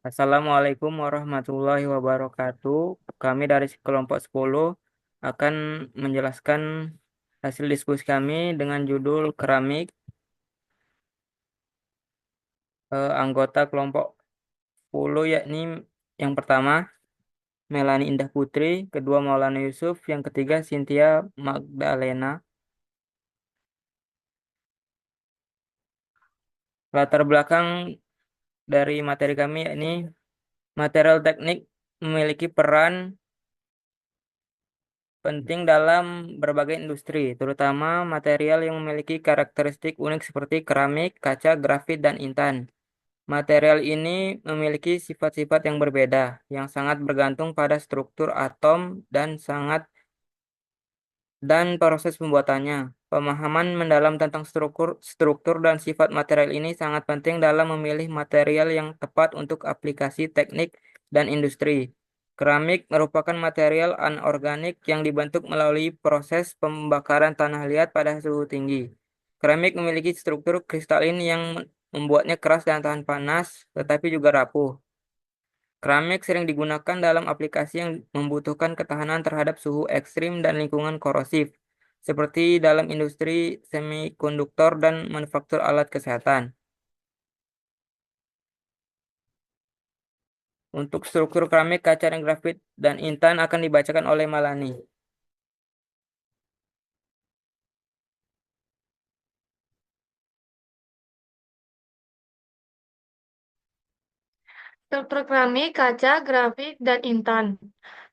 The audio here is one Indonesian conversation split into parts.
Assalamualaikum warahmatullahi wabarakatuh. Kami dari kelompok 10 akan menjelaskan hasil diskusi kami dengan judul keramik. Anggota kelompok 10 yakni yang pertama Melani Indah Putri, kedua Maulana Yusuf, yang ketiga Cynthia Magdalena. Latar belakang dari materi kami yakni material teknik memiliki peran penting dalam berbagai industri, terutama material yang memiliki karakteristik unik seperti keramik, kaca, grafit, dan intan. Material ini memiliki sifat-sifat yang berbeda, yang sangat bergantung pada struktur atom dan proses pembuatannya. Pemahaman mendalam tentang struktur dan sifat material ini sangat penting dalam memilih material yang tepat untuk aplikasi teknik dan industri. Keramik merupakan material anorganik yang dibentuk melalui proses pembakaran tanah liat pada suhu tinggi. Keramik memiliki struktur kristalin yang membuatnya keras dan tahan panas, tetapi juga rapuh. Keramik sering digunakan dalam aplikasi yang membutuhkan ketahanan terhadap suhu ekstrim dan lingkungan korosif, seperti dalam industri semikonduktor dan manufaktur alat kesehatan. Untuk struktur keramik, kaca, dan grafit, dan intan akan dibacakan oleh Malani. Struktur keramik, kaca, grafit, dan intan.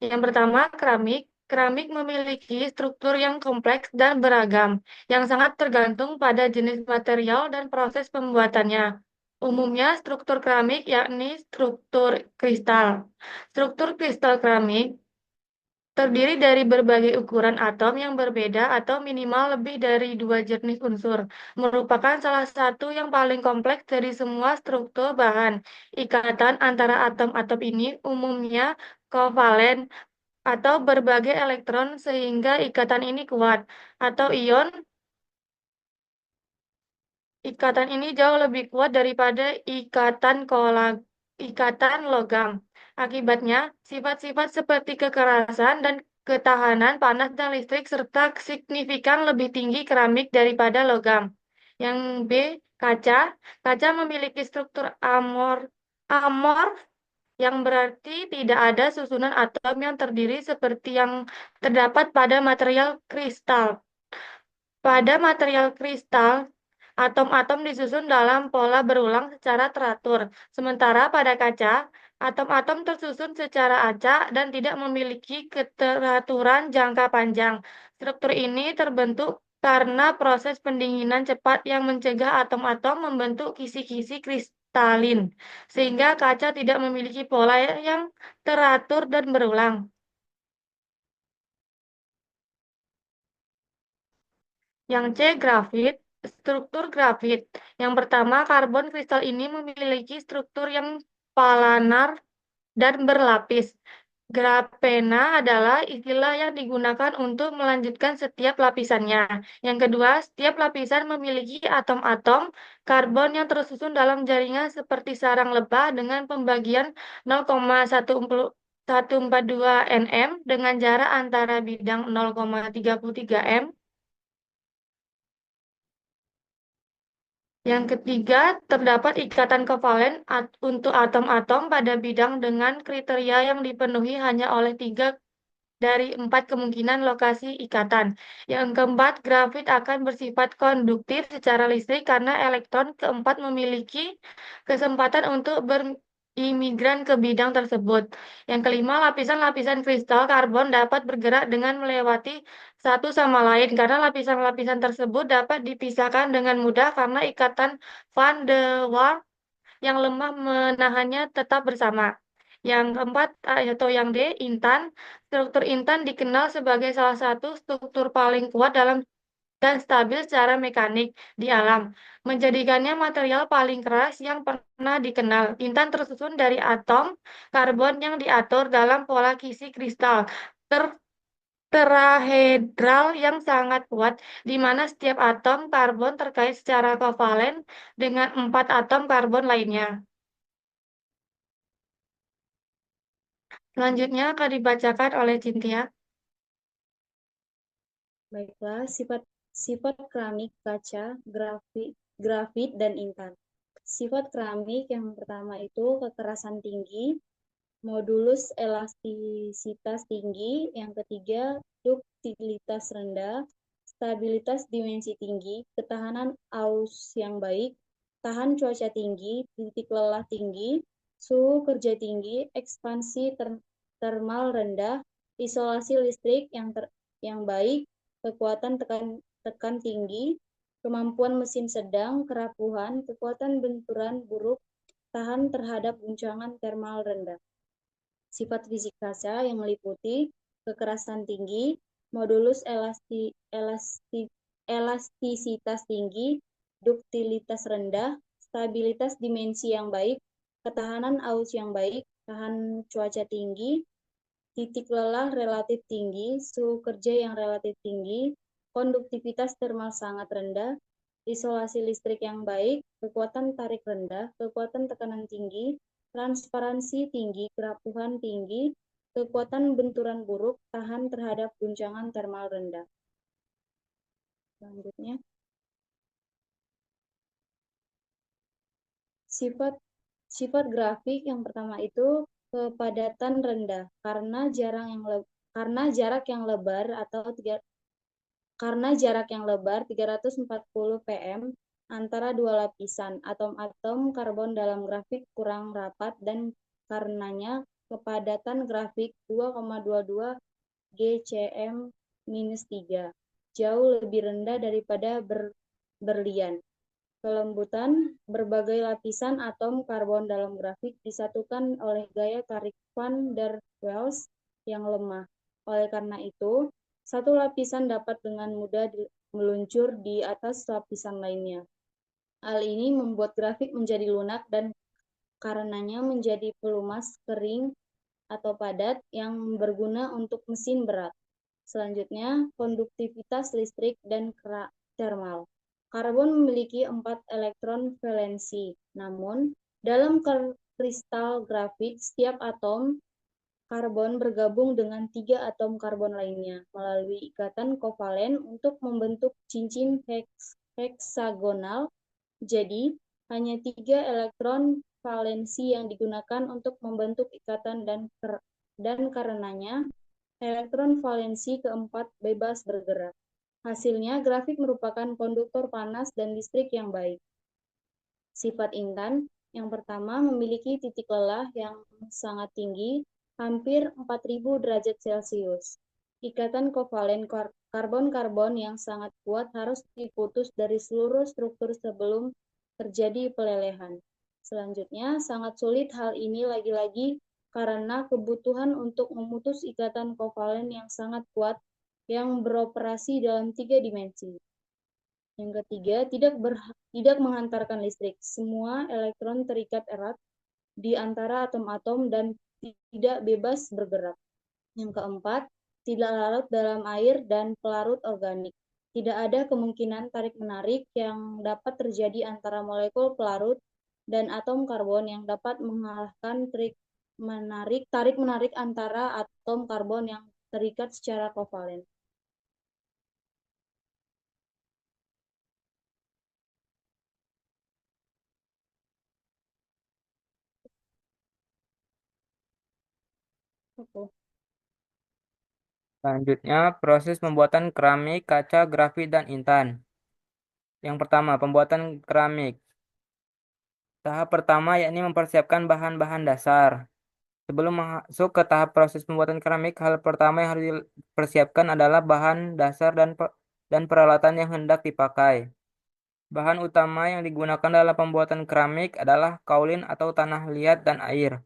Yang pertama, keramik. Keramik memiliki struktur yang kompleks dan beragam, yang sangat tergantung pada jenis material dan proses pembuatannya. Umumnya, struktur keramik yakni struktur kristal. Struktur kristal keramik terdiri dari berbagai ukuran atom yang berbeda atau minimal lebih dari dua jenis unsur, merupakan salah satu yang paling kompleks dari semua struktur bahan. Ikatan antara atom-atom ini umumnya kovalen atau berbagai elektron sehingga ikatan ini kuat, atau ion. Ikatan ini jauh lebih kuat daripada ikatan logam. Akibatnya, sifat-sifat seperti kekerasan dan ketahanan panas dan listrik serta signifikan lebih tinggi keramik daripada logam. Yang B, kaca. Kaca memiliki struktur amor yang berarti tidak ada susunan atom yang terdiri seperti yang terdapat pada material kristal. Pada material kristal, atom-atom disusun dalam pola berulang secara teratur, sementara pada kaca, atom-atom tersusun secara acak dan tidak memiliki keteraturan jangka panjang. Struktur ini terbentuk karena proses pendinginan cepat yang mencegah atom-atom membentuk kisi-kisi kristalin, sehingga kaca tidak memiliki pola yang teratur dan berulang. Yang C, grafit. Struktur grafit. Yang pertama, karbon kristal ini memiliki struktur yang planar dan berlapis. Grafena adalah istilah yang digunakan untuk melanjutkan setiap lapisannya. Yang kedua, setiap lapisan memiliki atom-atom karbon yang tersusun dalam jaringan seperti sarang lebah dengan pembagian 0,142 nm dengan jarak antara bidang 0,33 m. Yang ketiga, terdapat ikatan kovalen untuk atom-atom pada bidang dengan kriteria yang dipenuhi hanya oleh tiga dari empat kemungkinan lokasi ikatan. Yang keempat, grafit akan bersifat konduktif secara listrik karena elektron keempat memiliki kesempatan untuk berimigran ke bidang tersebut. Yang kelima, lapisan-lapisan kristal karbon dapat bergerak dengan melewati satu sama lain karena lapisan-lapisan tersebut dapat dipisahkan dengan mudah karena ikatan van de Waal yang lemah menahannya tetap bersama. Yang keempat, atau yang D, intan. Struktur intan dikenal sebagai salah satu struktur paling kuat dalam dan stabil secara mekanik di alam, menjadikannya material paling keras yang pernah dikenal. Intan tersusun dari atom karbon yang diatur dalam pola kisi kristal terahedral yang sangat kuat, di mana setiap atom karbon terkait secara kovalen dengan empat atom karbon lainnya. Selanjutnya akan dibacakan oleh Cynthia. Baiklah, sifat keramik, kaca, grafit, dan intan. Sifat keramik yang pertama itu kekerasan tinggi, modulus elastisitas tinggi, yang ketiga duktilitas rendah, stabilitas dimensi tinggi, ketahanan aus yang baik, tahan cuaca tinggi, titik lelah tinggi, suhu kerja tinggi, ekspansi termal rendah, isolasi listrik yang baik, kekuatan tekan tinggi, kemampuan mesin sedang, kerapuhan, kekuatan benturan buruk, tahan terhadap guncangan termal rendah. Sifat fisik kaca yang meliputi kekerasan tinggi, modulus elastisitas tinggi, duktilitas rendah, stabilitas dimensi yang baik, ketahanan aus yang baik, tahan cuaca tinggi, titik lelah relatif tinggi, suhu kerja yang relatif tinggi, konduktivitas termal sangat rendah, isolasi listrik yang baik, kekuatan tarik rendah, kekuatan tekanan tinggi, transparansi tinggi, kerapuhan tinggi, kekuatan benturan buruk, tahan terhadap guncangan termal rendah. Selanjutnya, sifat sifat grafik yang pertama itu kepadatan rendah karena jarak yang lebar atau karena jarak yang lebar 340 pm antara dua lapisan atom-atom karbon dalam grafik kurang rapat dan karenanya kepadatan grafik 2,22 GCM-3 jauh lebih rendah daripada berlian. Kelembutan berbagai lapisan atom karbon dalam grafik disatukan oleh gaya tarik van der Waals yang lemah. Oleh karena itu, satu lapisan dapat dengan mudah meluncur di atas lapisan lainnya. Hal ini membuat grafik menjadi lunak dan karenanya menjadi pelumas kering atau padat yang berguna untuk mesin berat. Selanjutnya, konduktivitas listrik dan termal. Karbon memiliki 4 elektron valensi, namun dalam kristal grafik setiap atom karbon bergabung dengan 3 atom karbon lainnya melalui ikatan kovalen untuk membentuk cincin heksagonal. Jadi, hanya 3 elektron valensi yang digunakan untuk membentuk ikatan dan karenanya elektron valensi keempat bebas bergerak. Hasilnya, grafik merupakan konduktor panas dan listrik yang baik. Sifat intan yang pertama memiliki titik lelah yang sangat tinggi, hampir 4000 derajat Celcius. Ikatan kovalen karbon-karbon yang sangat kuat harus diputus dari seluruh struktur sebelum terjadi pelelehan. Selanjutnya, sangat sulit hal ini lagi-lagi karena kebutuhan untuk memutus ikatan kovalen yang sangat kuat yang beroperasi dalam 3 dimensi. Yang ketiga, tidak menghantarkan listrik. Semua elektron terikat erat di antara atom-atom dan tidak bebas bergerak. Yang keempat, tidak larut dalam air dan pelarut organik. Tidak ada kemungkinan tarik-menarik yang dapat terjadi antara molekul pelarut dan atom karbon yang dapat mengalahkan tarik-menarik antara atom karbon yang terikat secara kovalen. Oke. Selanjutnya, proses pembuatan keramik, kaca, grafit, dan intan. Yang pertama, pembuatan keramik. Tahap pertama yakni mempersiapkan bahan-bahan dasar. Sebelum masuk ke tahap proses pembuatan keramik, hal pertama yang harus dipersiapkan adalah bahan dasar dan peralatan yang hendak dipakai. Bahan utama yang digunakan dalam pembuatan keramik adalah kaulin atau tanah liat dan air.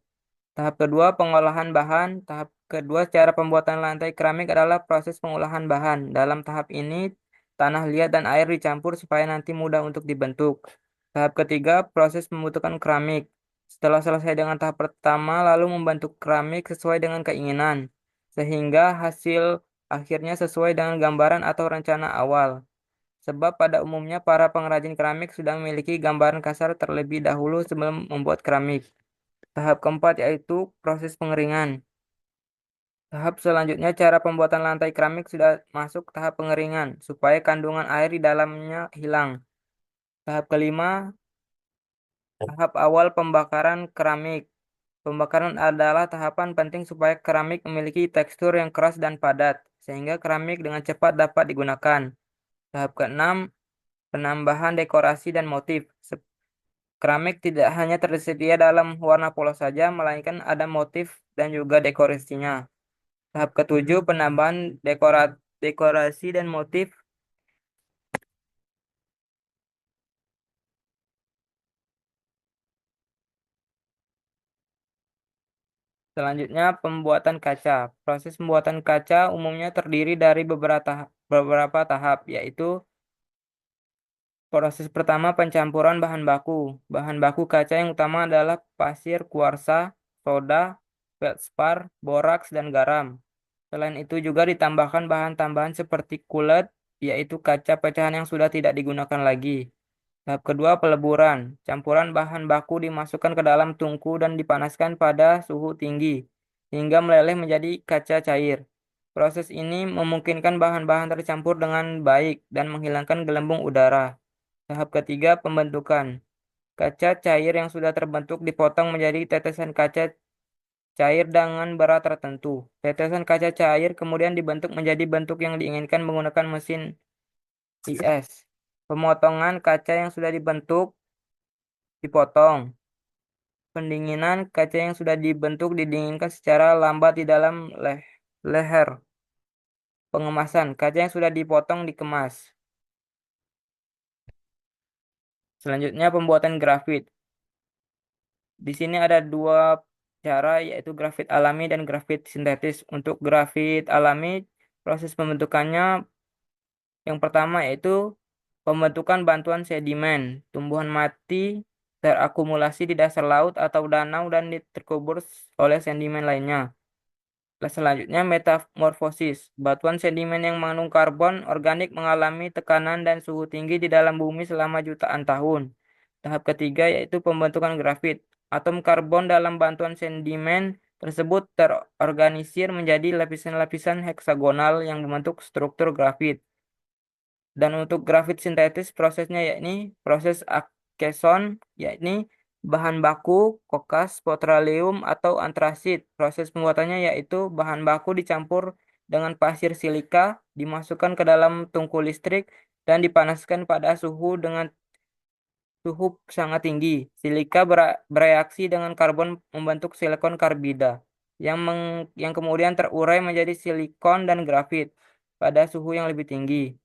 Tahap kedua, pengolahan bahan. Tahap kedua, cara pembuatan lantai keramik adalah proses pengolahan bahan. Dalam tahap ini, tanah liat dan air dicampur supaya nanti mudah untuk dibentuk. Tahap ketiga, proses pembentukan keramik. Setelah selesai dengan tahap pertama, lalu membentuk keramik sesuai dengan keinginan, sehingga hasil akhirnya sesuai dengan gambaran atau rencana awal. Sebab pada umumnya para pengrajin keramik sudah memiliki gambaran kasar terlebih dahulu sebelum membuat keramik. Tahap keempat yaitu proses pengeringan. Tahap selanjutnya cara pembuatan lantai keramik sudah masuk tahap pengeringan supaya kandungan air di dalamnya hilang. Tahap kelima, tahap awal pembakaran keramik. Pembakaran adalah tahapan penting supaya keramik memiliki tekstur yang keras dan padat, sehingga keramik dengan cepat dapat digunakan. Tahap keenam, penambahan dekorasi dan motif. Keramik tidak hanya tersedia dalam warna polos saja, melainkan ada motif dan juga dekorasinya. Tahap ketujuh, penambahan dekorasi dan motif. Selanjutnya, pembuatan kaca. Proses pembuatan kaca umumnya terdiri dari beberapa tahap, yaitu proses pertama pencampuran bahan baku. Bahan baku kaca yang utama adalah pasir, kuarsa, soda, feldspar, boraks, dan garam. Selain itu juga ditambahkan bahan tambahan seperti kulet, yaitu kaca pecahan yang sudah tidak digunakan lagi. Tahap kedua, peleburan. Campuran bahan baku dimasukkan ke dalam tungku dan dipanaskan pada suhu tinggi hingga meleleh menjadi kaca cair. Proses ini memungkinkan bahan-bahan tercampur dengan baik dan menghilangkan gelembung udara. Tahap ketiga, pembentukan. Kaca cair yang sudah terbentuk dipotong menjadi tetesan kaca cair dengan berat tertentu. Tetesan kaca cair kemudian dibentuk menjadi bentuk yang diinginkan menggunakan mesin IS. Pemotongan kaca yang sudah dibentuk dipotong. Pendinginan kaca yang sudah dibentuk didinginkan secara lambat di dalam leher. Pengemasan kaca yang sudah dipotong dikemas. Selanjutnya pembuatan grafit. Di sini ada dua cara yaitu grafit alami dan grafit sintetis. Untuk grafit alami, proses pembentukannya yang pertama yaitu pembentukan bantuan sedimen. Tumbuhan mati terakumulasi di dasar laut atau danau dan terkubur oleh sedimen lainnya. Selanjutnya metamorfosis. Batuan sedimen yang mengandung karbon organik mengalami tekanan dan suhu tinggi di dalam bumi selama jutaan tahun. Tahap ketiga yaitu pembentukan grafit. Atom karbon dalam bantuan sedimen tersebut terorganisir menjadi lapisan-lapisan heksagonal yang membentuk struktur grafit. Dan untuk grafit sintetis prosesnya yakni proses Atkinson, yakni bahan baku kokas, petroleum, atau antrasit. Proses pembuatannya yaitu bahan baku dicampur dengan pasir silika, dimasukkan ke dalam tungku listrik, dan dipanaskan pada suhu sangat tinggi. Silika bereaksi dengan karbon membentuk silikon karbida yang kemudian terurai menjadi silikon dan grafit pada suhu yang lebih tinggi.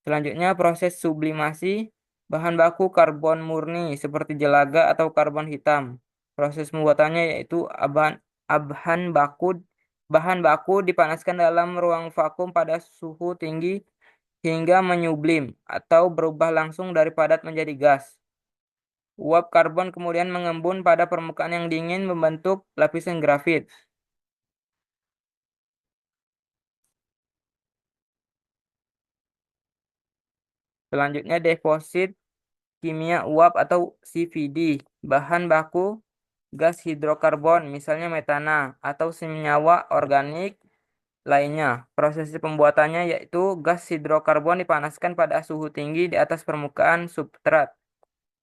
Selanjutnya proses sublimasi bahan baku karbon murni seperti jelaga atau karbon hitam. Proses pembuatannya yaitu abhan baku bahan baku dipanaskan dalam ruang vakum pada suhu tinggi hingga menyublim atau berubah langsung dari padat menjadi gas. Uap karbon kemudian mengembun pada permukaan yang dingin membentuk lapisan grafit. Selanjutnya deposit kimia uap atau CVD. Bahan baku gas hidrokarbon, misalnya metana, atau senyawa organik lainnya. Proses pembuatannya yaitu gas hidrokarbon dipanaskan pada suhu tinggi di atas permukaan substrat,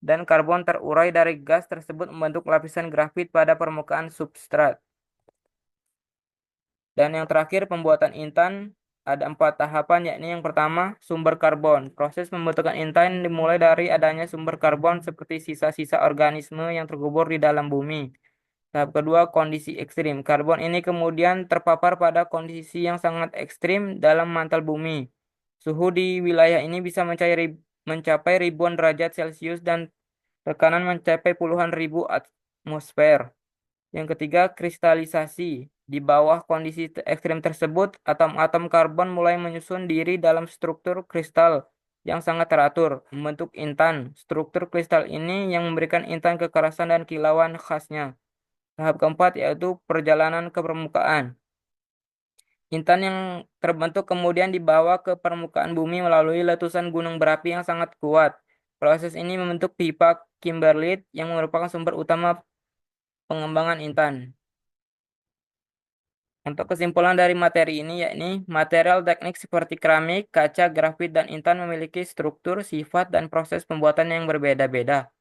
dan karbon terurai dari gas tersebut membentuk lapisan grafit pada permukaan substrat. Dan yang terakhir pembuatan intan ada 4 tahapan, yakni yang pertama sumber karbon. Proses pembentukan intan dimulai dari adanya sumber karbon seperti sisa-sisa organisme yang terkubur di dalam bumi. Tahap kedua, kondisi ekstrim. Karbon ini kemudian terpapar pada kondisi yang sangat ekstrim dalam mantel bumi. Suhu di wilayah ini bisa mencapai ribuan derajat Celcius dan tekanan mencapai puluhan ribu atmosfer. Yang ketiga, kristalisasi. Di bawah kondisi ekstrim tersebut, atom-atom karbon mulai menyusun diri dalam struktur kristal yang sangat teratur, membentuk intan. Struktur kristal ini yang memberikan intan kekerasan dan kilauan khasnya. Tahap keempat yaitu perjalanan ke permukaan. Intan yang terbentuk kemudian dibawa ke permukaan bumi melalui letusan gunung berapi yang sangat kuat. Proses ini membentuk pipa kimberlite yang merupakan sumber utama pengembangan intan. Untuk kesimpulan dari materi ini yakni material teknik seperti keramik, kaca, grafit, dan intan memiliki struktur, sifat, dan proses pembuatan yang berbeda-beda.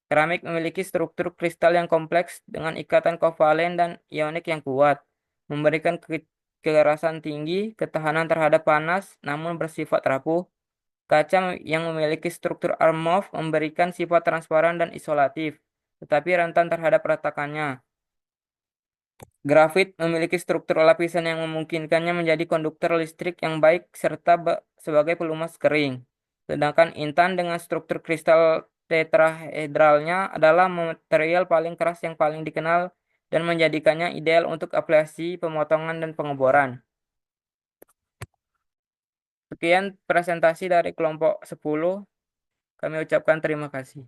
Keramik memiliki struktur kristal yang kompleks dengan ikatan kovalen dan ionik yang kuat, memberikan kekerasan tinggi, ketahanan terhadap panas, namun bersifat rapuh. Kaca yang memiliki struktur amorf memberikan sifat transparan dan isolatif, tetapi rentan terhadap retakannya. Grafit memiliki struktur lapisan yang memungkinkannya menjadi konduktor listrik yang baik serta sebagai pelumas kering. Sedangkan intan dengan struktur kristal tetrahedralnya adalah material paling keras yang paling dikenal dan menjadikannya ideal untuk aplikasi pemotongan dan pengeboran. Sekian presentasi dari kelompok 10. Kami ucapkan terima kasih.